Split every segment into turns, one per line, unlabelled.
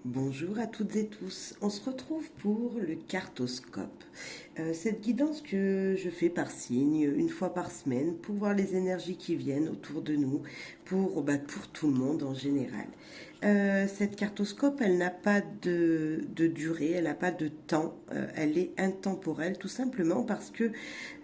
Bonjour à toutes et tous, on se retrouve pour le cartoscope. Cette guidance que je fais par signe, une fois par semaine, pour voir les énergies qui viennent autour de nous, pour tout le monde en général. Cette cartoscope, elle n'a pas de durée, elle n'a pas de temps, elle est intemporelle tout simplement parce que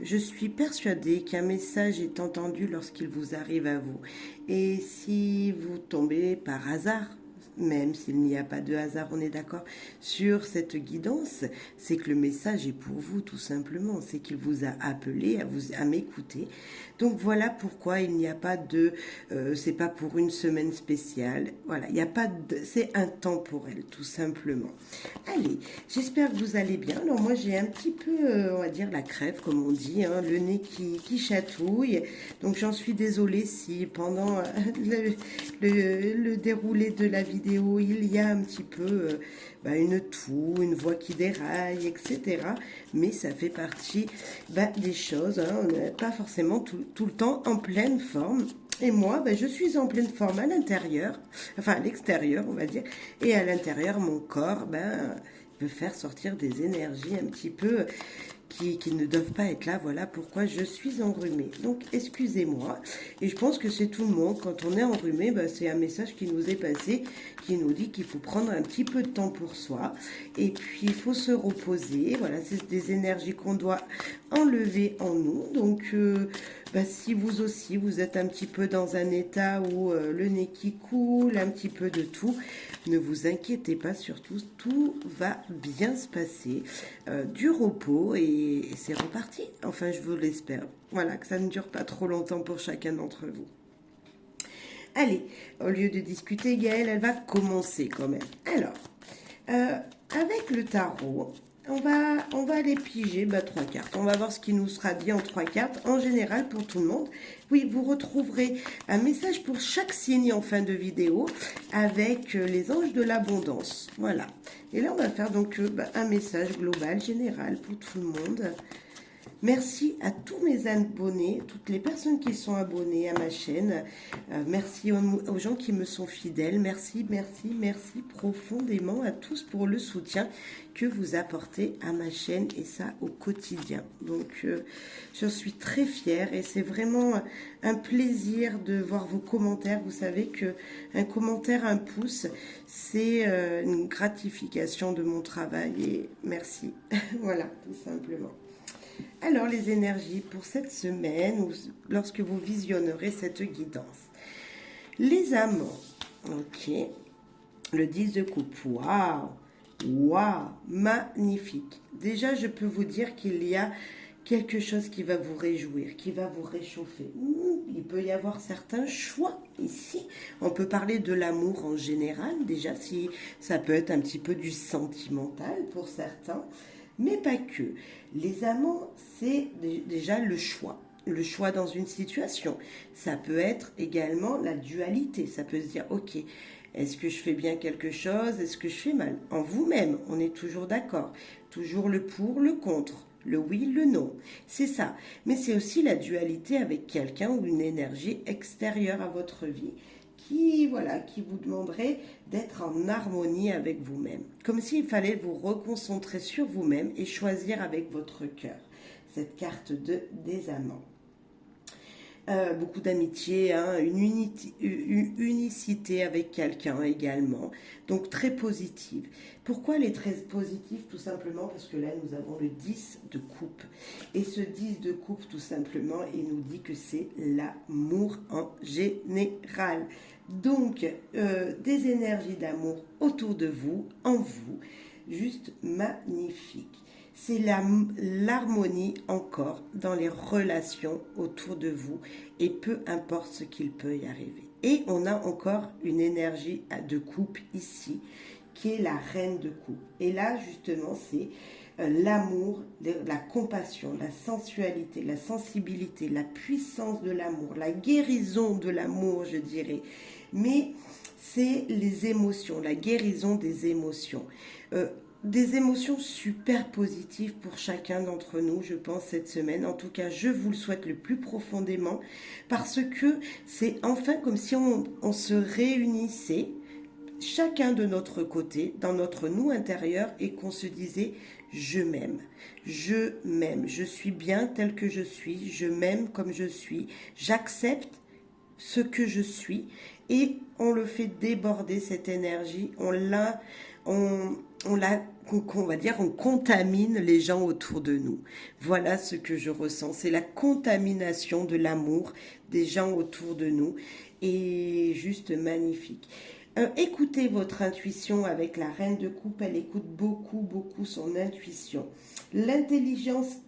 je suis persuadée qu'un message est entendu lorsqu'il vous arrive à vous. Et si vous tombez par hasard, même s'il n'y a pas de hasard, on est d'accord, sur cette guidance, c'est que le message est pour vous tout simplement, c'est qu'il vous a appelé à m'écouter. Donc voilà pourquoi il n'y a pas c'est pas pour une semaine spéciale, voilà, il n'y a pas de, c'est intemporel tout simplement. Allez, j'espère que vous allez bien. Alors moi j'ai un petit peu, on va dire la crève comme on dit, hein, le nez qui chatouille, donc j'en suis désolée si pendant le déroulé de la vidéo, il y a un petit peu une toux, une voix qui déraille, etc. Mais ça fait partie des choses. Hein. On n'est pas forcément tout le temps en pleine forme. Et moi, je suis en pleine forme à l'intérieur, enfin à l'extérieur, on va dire. Et à l'intérieur, mon corps, veut faire sortir des énergies un petit peu qui ne doivent pas être là. Voilà pourquoi je suis enrhumée. Donc, excusez-moi. Et je pense que c'est tout le monde. Quand on est enrhumé, c'est un message qui nous est passé, qui nous dit qu'il faut prendre un petit peu de temps pour soi. Et puis, il faut se reposer. Voilà, c'est des énergies qu'on doit enlever en nous. Donc, si vous aussi, vous êtes un petit peu dans un état où le nez qui coule, un petit peu de tout, ne vous inquiétez pas, surtout, tout va bien se passer. Du repos et c'est reparti. Enfin, je vous l'espère. Voilà, que ça ne dure pas trop longtemps pour chacun d'entre vous. Allez, au lieu de discuter, Gaëlle, elle va commencer quand même. Alors, avec le tarot, on va aller piger trois cartes. On va voir ce qui nous sera dit en trois cartes. En général, pour tout le monde, oui, vous retrouverez un message pour chaque signe en fin de vidéo avec les anges de l'abondance. Voilà. Et là, on va faire donc un message global, général pour tout le monde. Merci à tous mes abonnés, toutes les personnes qui sont abonnées à ma chaîne. Merci aux gens qui me sont fidèles. Merci, merci, merci profondément à tous pour le soutien que vous apportez à ma chaîne et ça au quotidien. Donc, je suis très fière et c'est vraiment un plaisir de voir vos commentaires. Vous savez que un commentaire, un pouce, c'est une gratification de mon travail et merci. Voilà, tout simplement. Alors, les énergies pour cette semaine, ou lorsque vous visionnerez cette guidance. Les amants, ok. Le 10 de coupe, waouh, waouh, magnifique. Déjà, je peux vous dire qu'il y a quelque chose qui va vous réjouir, qui va vous réchauffer. Il peut y avoir certains choix ici. On peut parler de l'amour en général, déjà, si ça peut être un petit peu du sentimental pour certains. Mais pas que. Les amants, c'est déjà le choix. Le choix dans une situation. Ça peut être également la dualité. Ça peut se dire, ok, est-ce que je fais bien quelque chose? Est-ce que je fais mal? En vous-même, on est toujours d'accord. Toujours le pour, le contre. Le oui, le non. C'est ça. Mais c'est aussi la dualité avec quelqu'un ou une énergie extérieure à votre vie qui vous demanderait d'être en harmonie avec vous-même. Comme s'il fallait vous reconcentrer sur vous-même et choisir avec votre cœur. Cette carte des amants. Beaucoup d'amitié, hein, une unicité avec quelqu'un également, donc très positive. Pourquoi elle est très positive? Tout simplement parce que là nous avons le 10 de coupe, et ce 10 de coupe tout simplement, il nous dit que c'est l'amour en général. Donc des énergies d'amour autour de vous, en vous, juste magnifique. C'est l'harmonie encore dans les relations autour de vous et peu importe ce qu'il peut y arriver. Et on a encore une énergie de coupe ici qui est la reine de coupe. Et là justement c'est l'amour, la compassion, la sensualité, la sensibilité, la puissance de l'amour, la guérison de l'amour je dirais. Mais c'est les émotions, la guérison des émotions. Des émotions super positives pour chacun d'entre nous, je pense, cette semaine. En tout cas, je vous le souhaite le plus profondément parce que c'est enfin comme si on se réunissait chacun de notre côté, dans notre nous intérieur, et qu'on se disait je m'aime, je suis bien tel que je suis, je m'aime comme je suis, j'accepte ce que je suis, et on le fait déborder cette énergie, on va dire, on contamine les gens autour de nous. Voilà ce que je ressens, c'est la contamination de l'amour des gens autour de nous, et juste magnifique. Écoutez votre intuition avec la reine de coupe, elle écoute beaucoup, beaucoup son intuition. L'intelligence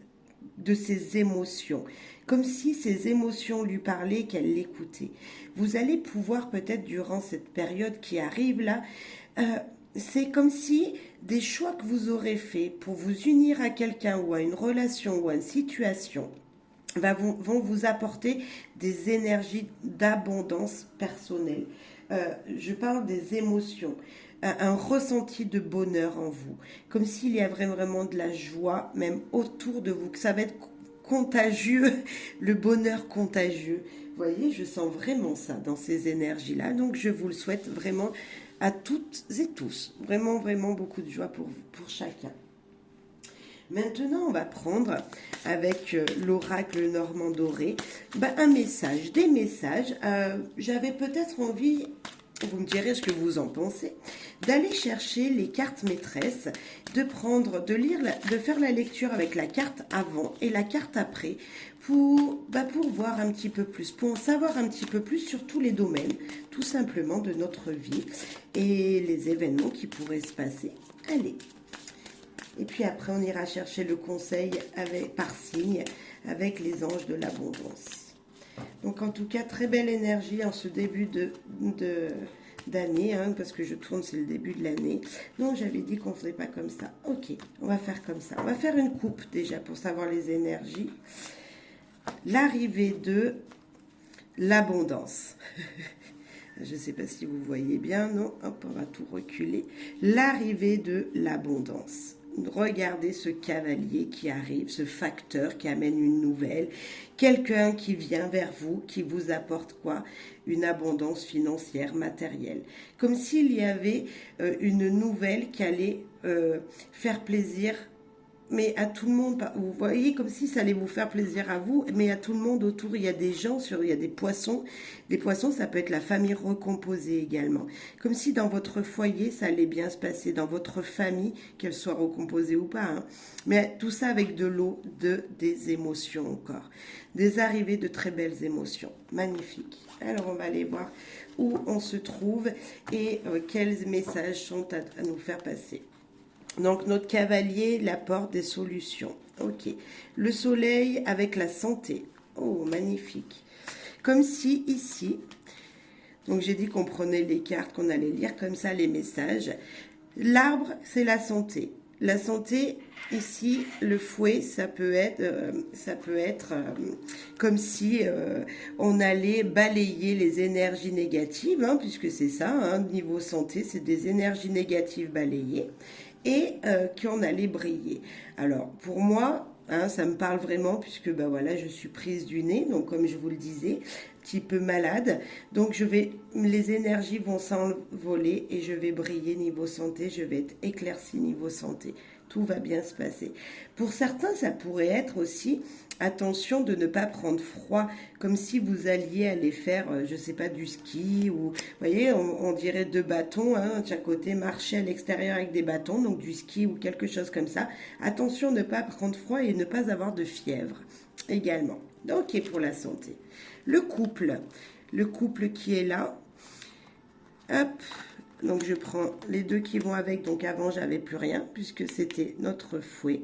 de ses émotions, comme si ses émotions lui parlaient, qu'elle l'écoutait. Vous allez pouvoir peut-être durant cette période qui arrive là, c'est comme si des choix que vous aurez faits pour vous unir à quelqu'un ou à une relation ou à une situation vont vous apporter des énergies d'abondance personnelle. Je parle des émotions, un ressenti de bonheur en vous, comme s'il y avait vraiment de la joie, même autour de vous, que ça va être contagieux, le bonheur contagieux. Vous voyez, je sens vraiment ça dans ces énergies-là, donc je vous le souhaite vraiment à toutes et tous, vraiment, vraiment beaucoup de joie pour chacun. Maintenant, on va prendre avec l'oracle normand doré un message, des messages. J'avais peut-être envie, vous me direz ce que vous en pensez, d'aller chercher les cartes maîtresses, de lire, de faire la lecture avec la carte avant et la carte après pour voir un petit peu plus, pour en savoir un petit peu plus sur tous les domaines, tout simplement de notre vie et les événements qui pourraient se passer. Allez. Et puis après, on ira chercher le conseil par signe avec les anges de l'abondance. Donc en tout cas, très belle énergie en ce début d'année, parce que je tourne, c'est le début de l'année. Non, j'avais dit qu'on ne faisait pas comme ça. Ok, on va faire comme ça. On va faire une coupe déjà pour savoir les énergies. L'arrivée de l'abondance. Je ne sais pas si vous voyez bien, non? Hop, on va tout reculer. L'arrivée de l'abondance. Regardez ce cavalier qui arrive, ce facteur qui amène une nouvelle, quelqu'un qui vient vers vous, qui vous apporte quoi? Une abondance financière, matérielle. Comme s'il y avait une nouvelle qui allait faire plaisir, mais à tout le monde. Vous voyez, comme si ça allait vous faire plaisir à vous, mais à tout le monde autour. Il y a des gens, il y a des poissons. Les poissons, ça peut être la famille recomposée également. Comme si dans votre foyer, ça allait bien se passer, dans votre famille, qu'elle soit recomposée ou pas. Mais tout ça avec de l'eau, des émotions encore. Des arrivées de très belles émotions. Magnifique. Alors, on va aller voir où on se trouve et quels messages sont à nous faire passer. Donc, notre cavalier, la porte des solutions. Ok. Le soleil avec la santé. Oh, magnifique. Comme si ici, donc j'ai dit qu'on prenait les cartes, qu'on allait lire comme ça les messages. L'arbre, c'est la santé. La santé, ici, le fouet, ça peut être comme si on allait balayer les énergies négatives, puisque c'est ça, niveau santé, c'est des énergies négatives balayées. Et qu'on allait briller. Alors, pour moi, ça me parle vraiment, puisque voilà, je suis prise du nez, donc comme je vous le disais, un petit peu malade. Donc, les énergies vont s'envoler et je vais briller niveau santé, je vais être éclaircie niveau santé. Tout va bien se passer. Pour certains, ça pourrait être aussi, attention de ne pas prendre froid, comme si vous alliez aller faire, je ne sais pas, du ski, ou, vous voyez, on dirait 2 bâtons, de chaque côté, marcher à l'extérieur avec des bâtons, donc du ski ou quelque chose comme ça. Attention de ne pas prendre froid et ne pas avoir de fièvre également. Ok, pour la santé. Le couple qui est là, hop. Donc, je prends les 2 qui vont avec. Donc, avant, j'avais plus rien puisque c'était notre fouet.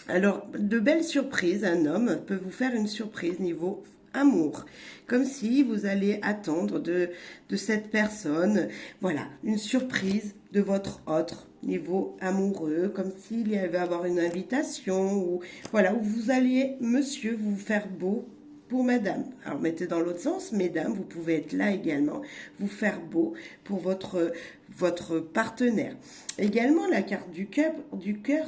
Alors, de belles surprises. Un homme peut vous faire une surprise niveau amour. Comme si vous allez attendre de cette personne, voilà, une surprise de votre autre niveau amoureux. Comme s'il y avait avoir une invitation ou voilà, où vous alliez, monsieur, vous faire beau pour madame. Alors, mettez dans l'autre sens, mesdames, vous pouvez être là également, vous faire beau pour votre partenaire. Également, la carte du cœur,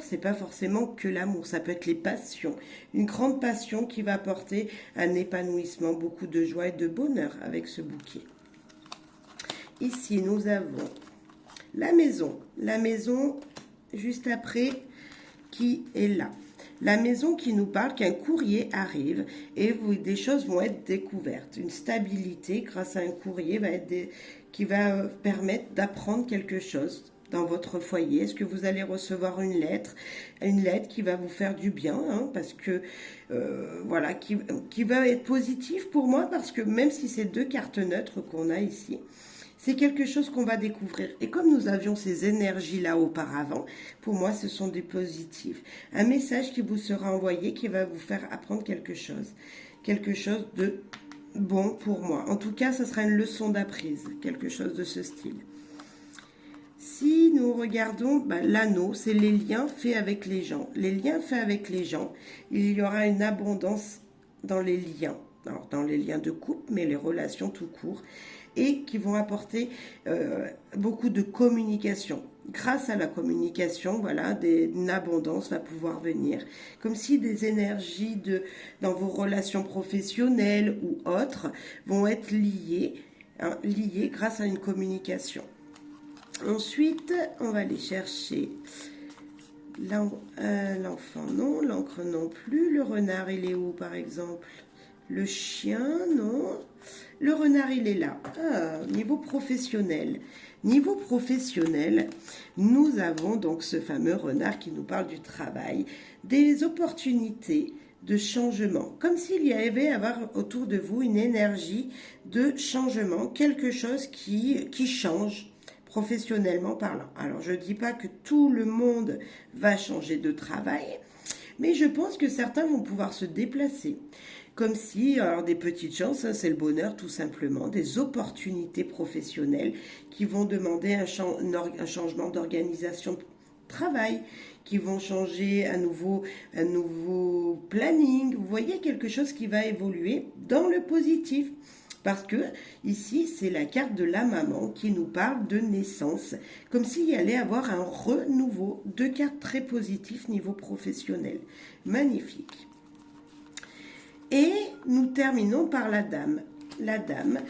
c'est pas forcément que l'amour, ça peut être les passions. Une grande passion qui va apporter un épanouissement, beaucoup de joie et de bonheur avec ce bouquet. Ici, nous avons La maison juste après qui est là. La maison qui nous parle qu'un courrier arrive et des choses vont être découvertes. Une stabilité grâce à un courrier qui va permettre d'apprendre quelque chose dans votre foyer. Est-ce que vous allez recevoir une lettre qui va vous faire du bien, hein, parce que voilà, qui va être positive pour moi, parce que même si c'est 2 cartes neutres qu'on a ici, c'est quelque chose qu'on va découvrir. Et comme nous avions ces énergies-là auparavant, pour moi, ce sont des positifs. Un message qui vous sera envoyé qui va vous faire apprendre quelque chose. Quelque chose de bon pour moi. En tout cas, ce sera une leçon d'apprise. Quelque chose de ce style. Si nous regardons l'anneau, c'est les liens faits avec les gens. Les liens faits avec les gens, il y aura une abondance dans les liens. Alors, dans les liens de couple, mais les relations tout court, et qui vont apporter beaucoup de communication. Grâce à la communication, voilà, une abondance va pouvoir venir. Comme si des énergies dans vos relations professionnelles ou autres vont être liées, hein, liées grâce à une communication. Ensuite, on va aller chercher l'enfant, non, l'encre non plus. Le renard, il est où par exemple? Le chien, non. Le renard, il est là. Ah, niveau professionnel. Niveau professionnel, nous avons donc ce fameux renard qui nous parle du travail, des opportunités de changement. Comme s'il y avait autour de vous une énergie de changement, quelque chose qui change professionnellement parlant. Alors, je ne dis pas que tout le monde va changer de travail, mais je pense que certains vont pouvoir se déplacer. Comme si, alors des petites chances, hein, c'est le bonheur tout simplement, des opportunités professionnelles qui vont demander un changement d'organisation de travail, qui vont changer un nouveau planning. Vous voyez, quelque chose qui va évoluer dans le positif. Parce que ici, c'est la carte de la maman qui nous parle de naissance, comme s'il y allait avoir un renouveau. 2 cartes très positives niveau professionnel. Magnifique. Et nous terminons par la dame. La dame,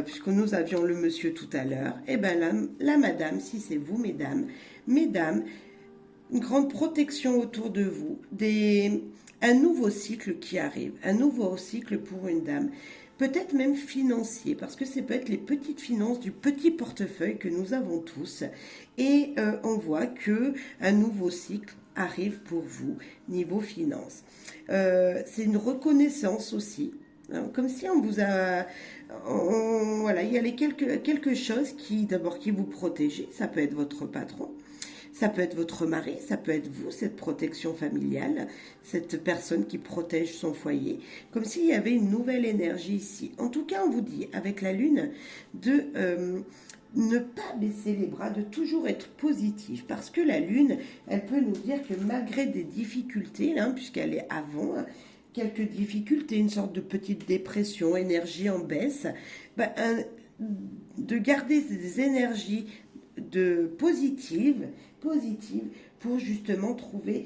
puisque nous avions le monsieur tout à l'heure, et bien la madame, si c'est vous, mesdames, une grande protection autour de vous, un nouveau cycle qui arrive, un nouveau cycle pour une dame. Peut-être même financier, parce que c'est peut-être les petites finances du petit portefeuille que nous avons tous. Et on voit que un nouveau cycle arrive pour vous, niveau finance. C'est une reconnaissance aussi, hein, comme si on vous a... voilà, il y a quelque chose qui vous protège. Ça peut être votre patron, ça peut être votre mari, ça peut être vous, cette protection familiale, cette personne qui protège son foyer, comme s'il y avait une nouvelle énergie ici. En tout cas, on vous dit, avec la lune, de ne pas baisser les bras, de toujours être positif, parce que la lune, elle peut nous dire que malgré des difficultés, hein, puisqu'elle est avant, quelques difficultés, une sorte de petite dépression, énergie en baisse, de garder des énergies positives pour justement trouver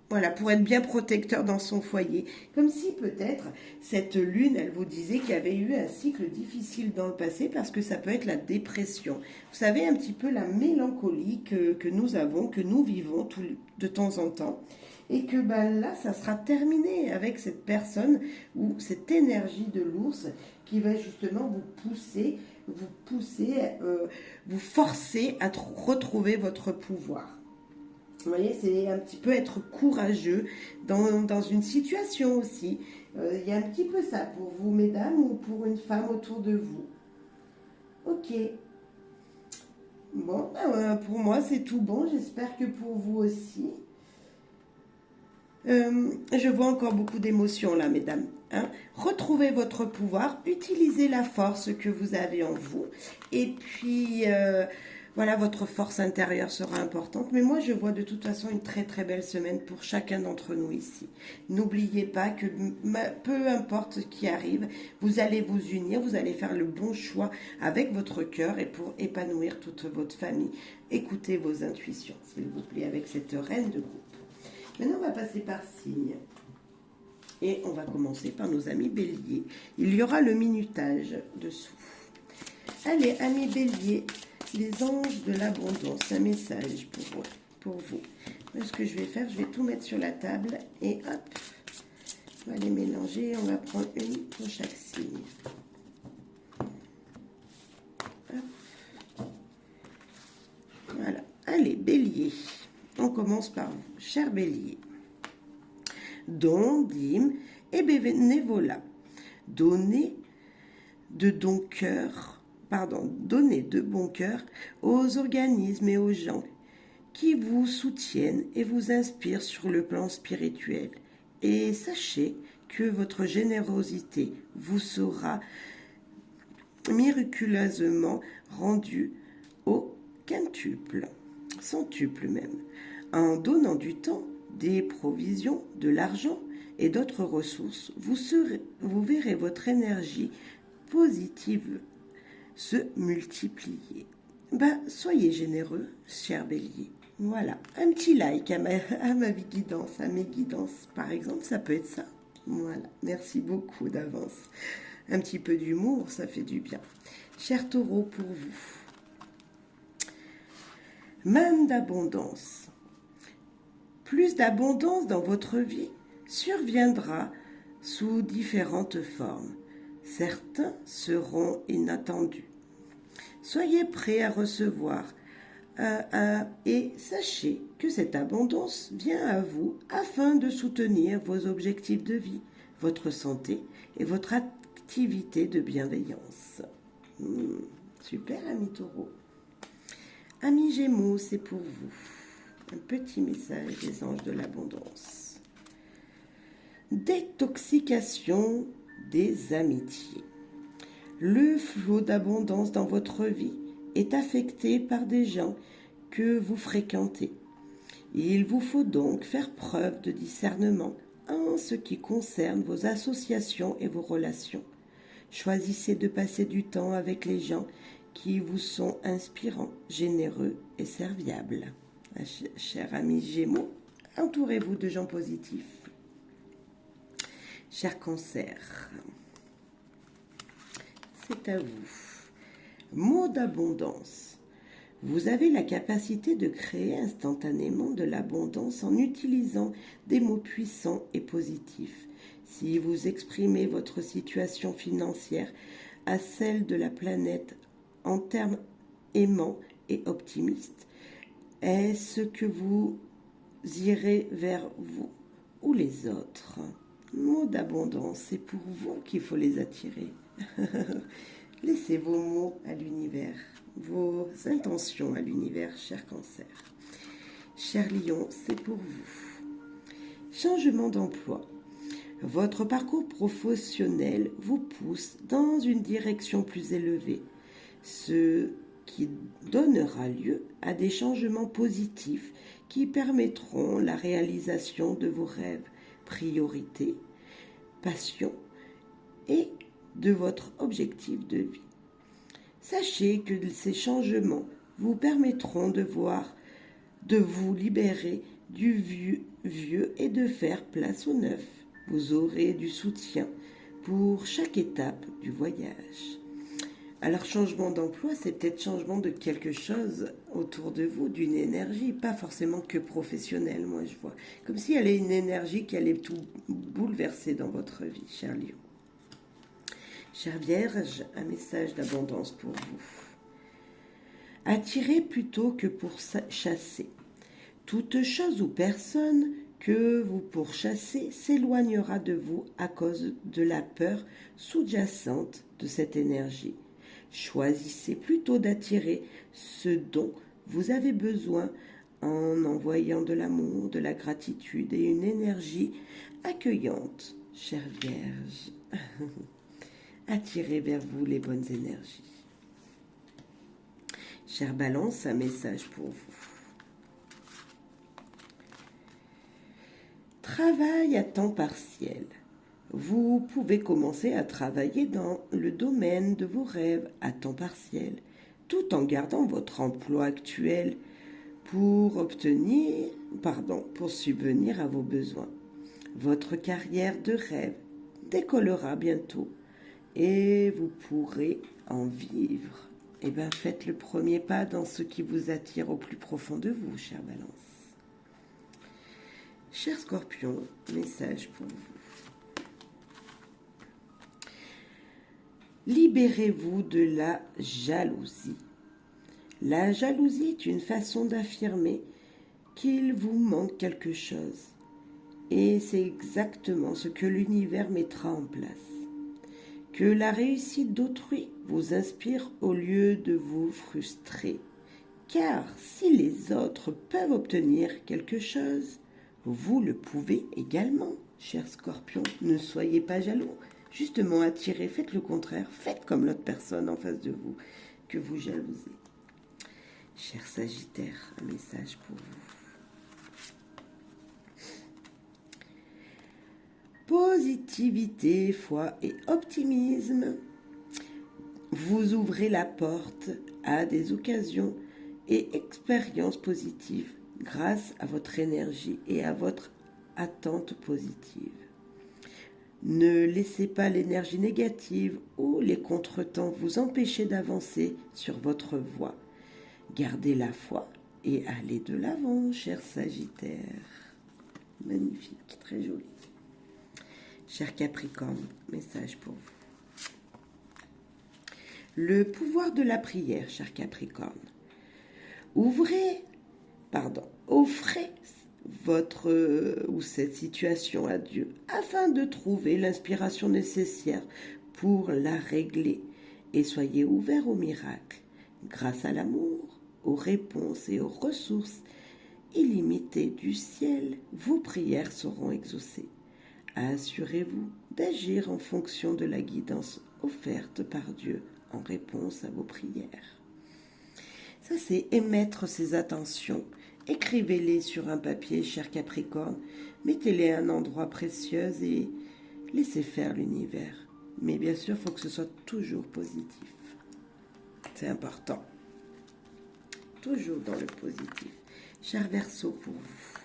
voilà, pour être bien protecteur dans son foyer. Comme si peut-être cette lune, elle vous disait qu'il y avait eu un cycle difficile dans le passé, parce que ça peut être la dépression. Vous savez, un petit peu la mélancolie que nous avons, que nous vivons de temps en temps. Et que là, ça sera terminé avec cette personne ou cette énergie de l'ours qui va justement vous forcer à retrouver votre pouvoir. Vous voyez, c'est un petit peu être courageux dans une situation aussi. Il y a un petit peu ça pour vous, mesdames, ou pour une femme autour de vous. Ok. Bon, pour moi, c'est tout bon. J'espère que pour vous aussi. Je vois encore beaucoup d'émotions là, mesdames. Hein. Retrouvez votre pouvoir, utilisez la force que vous avez en vous. Et puis, voilà, votre force intérieure sera importante. Mais moi, je vois de toute façon une très très belle semaine pour chacun d'entre nous ici. N'oubliez pas que peu importe ce qui arrive, vous allez vous unir, vous allez faire le bon choix avec votre cœur et pour épanouir toute votre famille. Écoutez vos intuitions, s'il vous plaît, avec cette reine de coupe. Maintenant, on va passer par signe. Et on va commencer par nos amis béliers. Il y aura le minutage dessous. Allez, amis bélier, les anges de l'abondance, un message pour vous. Ce que je vais faire, je vais tout mettre sur la table et hop, on va les mélanger. On va prendre une pour chaque signe. Hop. Voilà. Allez, bélier, on commence par vous, cher bélier. Don, dîme et bénévolat. Donnez de bon cœur aux organismes et aux gens qui vous soutiennent et vous inspirent sur le plan spirituel. Et sachez que votre générosité vous sera miraculeusement rendue au quintuple, centuple même, en donnant du temps, des provisions, de l'argent et d'autres ressources. Vous verrez votre énergie positive se multiplier. Soyez généreux, cher bélier. Voilà, un petit like à ma guidance, à mes guidances, par exemple, ça peut être ça. Voilà, merci beaucoup d'avance. Un petit peu d'humour, ça fait du bien. Cher taureau, pour vous. Manne d'abondance. Plus d'abondance dans votre vie surviendra sous différentes formes. Certains seront inattendus. Soyez prêts à recevoir et sachez que cette abondance vient à vous afin de soutenir vos objectifs de vie, votre santé et votre activité de bienveillance. Super, ami taureau. Ami gémeaux, c'est pour vous. Un petit message des anges de l'abondance. Détoxication des amitiés. Le flot d'abondance dans votre vie est affecté par des gens que vous fréquentez. Il vous faut donc faire preuve de discernement en ce qui concerne vos associations et vos relations. Choisissez de passer du temps avec les gens qui vous sont inspirants, généreux et serviables. Cher ami Gémeaux, entourez-vous de gens positifs. Cher Cancer, c'est à vous. Mot d'abondance. Vous avez la capacité de créer instantanément de l'abondance en utilisant des mots puissants et positifs. Si vous exprimez votre situation financière à celle de la planète en termes aimants et optimistes, est-ce que vous irez vers vous ou les autres? Mots d'abondance, c'est pour vous qu'il faut les attirer. Laissez vos mots à l'univers, vos intentions à l'univers, cher Cancer. Cher Lion, c'est pour vous. Changement d'emploi. Votre parcours professionnel vous pousse dans une direction plus élevée, ce qui donnera lieu à des changements positifs qui permettront la réalisation de vos rêves, priorités, passions et de votre objectif de vie. Sachez que ces changements vous permettront de vous libérer du vieux et de faire place au neuf. Vous aurez du soutien pour chaque étape du voyage. Alors, changement d'emploi, c'est peut-être changement de quelque chose autour de vous, d'une énergie, pas forcément que professionnelle, moi je vois. Comme si elle est une énergie qui allait tout bouleverser dans votre vie, cher Lion. Chère Vierge, un message d'abondance pour vous. Attirez plutôt que pour chasser. Toute chose ou personne que vous pourchassez s'éloignera de vous à cause de la peur sous-jacente de cette énergie. Choisissez plutôt d'attirer ce dont vous avez besoin en envoyant de l'amour, de la gratitude et une énergie accueillante, chère Vierge. Attirez vers vous les bonnes énergies. Chère Balance, un message pour vous. Travail à temps partiel. Vous pouvez commencer à travailler dans le domaine de vos rêves à temps partiel, tout en gardant votre emploi actuel pour subvenir à vos besoins. Votre carrière de rêve décollera bientôt et vous pourrez en vivre eh bien, faites le premier pas dans ce qui vous attire au plus profond de vous, chère Balance. Cher Scorpion, message pour vous. Libérez-vous de la jalousie. La jalousie est une façon d'affirmer qu'il vous manque quelque chose. Et c'est exactement ce que l'univers mettra en place. Que la réussite d'autrui vous inspire au lieu de vous frustrer. Car si les autres peuvent obtenir quelque chose, vous le pouvez également, cher Scorpion. Ne soyez pas jaloux. Justement, attirez, faites le contraire. Faites comme l'autre personne en face de vous que vous jalousez. Cher Sagittaire, un message pour vous. Positivité, foi et optimisme. Vous ouvrez la porte à des occasions et expériences positives grâce à votre énergie et à votre attente positive. Ne laissez pas l'énergie négative ou les contretemps vous empêcher d'avancer sur votre voie. Gardez la foi et allez de l'avant, cher Sagittaire. Magnifique, très joli. Cher Capricorne, message pour vous. Le pouvoir de la prière, cher Capricorne. Offrez votre ou cette situation à Dieu afin de trouver l'inspiration nécessaire pour la régler et soyez ouverts aux miracles. Grâce à l'amour, aux réponses et aux ressources illimitées du ciel, vos prières seront exaucées. Assurez-vous d'agir en fonction de la guidance offerte par Dieu en réponse à vos prières. Ça, c'est émettre ses attentions. Écrivez-les sur un papier, cher Capricorne. Mettez-les à un endroit précieux et laissez faire l'univers. Mais bien sûr, il faut que ce soit toujours positif. C'est important. Toujours dans le positif. Cher Verseau, pour vous.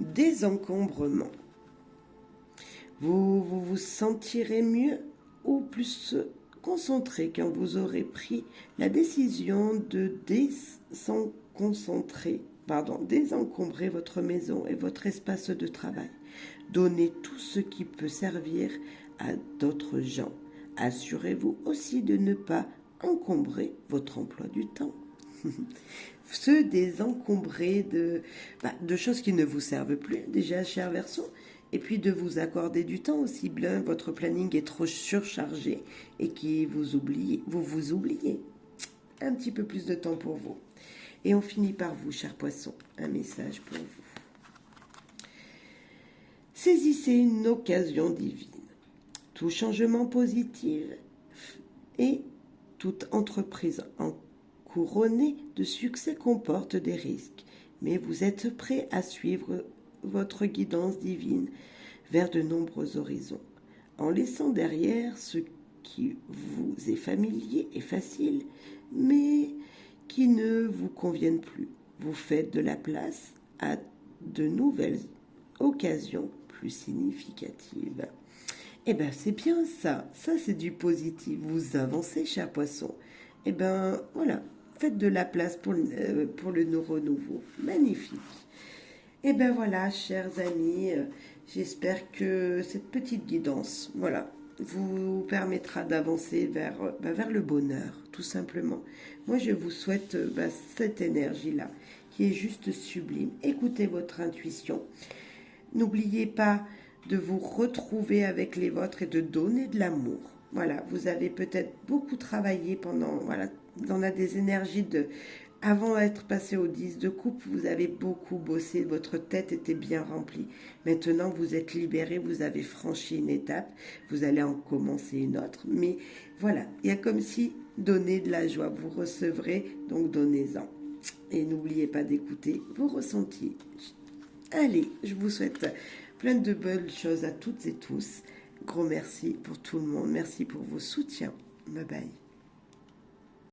Désencombrement. Vous sentirez mieux ou plus concentré quand vous aurez pris la décision de désencombrer votre maison et votre espace de travail. Donnez tout ce qui peut servir à d'autres gens. Assurez-vous aussi de ne pas encombrer votre emploi du temps. Se désencombrer de choses qui ne vous servent plus, déjà, cher Verseau, et puis de vous accorder du temps aussi bien votre planning est trop surchargé et que vous vous oubliez. Un petit peu plus de temps pour vous. Et on finit par vous, cher Poisson, un message pour vous. Saisissez une occasion divine. Tout changement positif et toute entreprise couronnée de succès comporte des risques, mais vous êtes prêt à suivre votre guidance divine vers de nombreux horizons, en laissant derrière ce qui vous est familier et facile, mais qui ne vous conviennent plus. Vous faites de la place à de nouvelles occasions plus significatives. Eh bien, c'est bien ça. Ça, c'est du positif. Vous avancez, cher Poisson. Eh bien, voilà. Faites de la place pour le renouveau. Magnifique. Et ben voilà, chers amis, j'espère que cette petite guidance, voilà, vous permettra d'avancer vers le bonheur, tout simplement. Moi, je vous souhaite cette énergie-là, qui est juste sublime. Écoutez votre intuition. N'oubliez pas de vous retrouver avec les vôtres et de donner de l'amour. Voilà, vous avez peut-être beaucoup travaillé on a des énergies avant d'être passé au 10 de coupe, vous avez beaucoup bossé, votre tête était bien remplie. Maintenant, vous êtes libéré, vous avez franchi une étape, vous allez en commencer une autre. Mais voilà, il y a comme si donner de la joie, vous recevrez, donc donnez-en. Et n'oubliez pas d'écouter vos ressentis. Allez, je vous souhaite plein de bonnes choses à toutes et tous. Gros merci pour tout le monde, merci pour vos soutiens. Bye bye.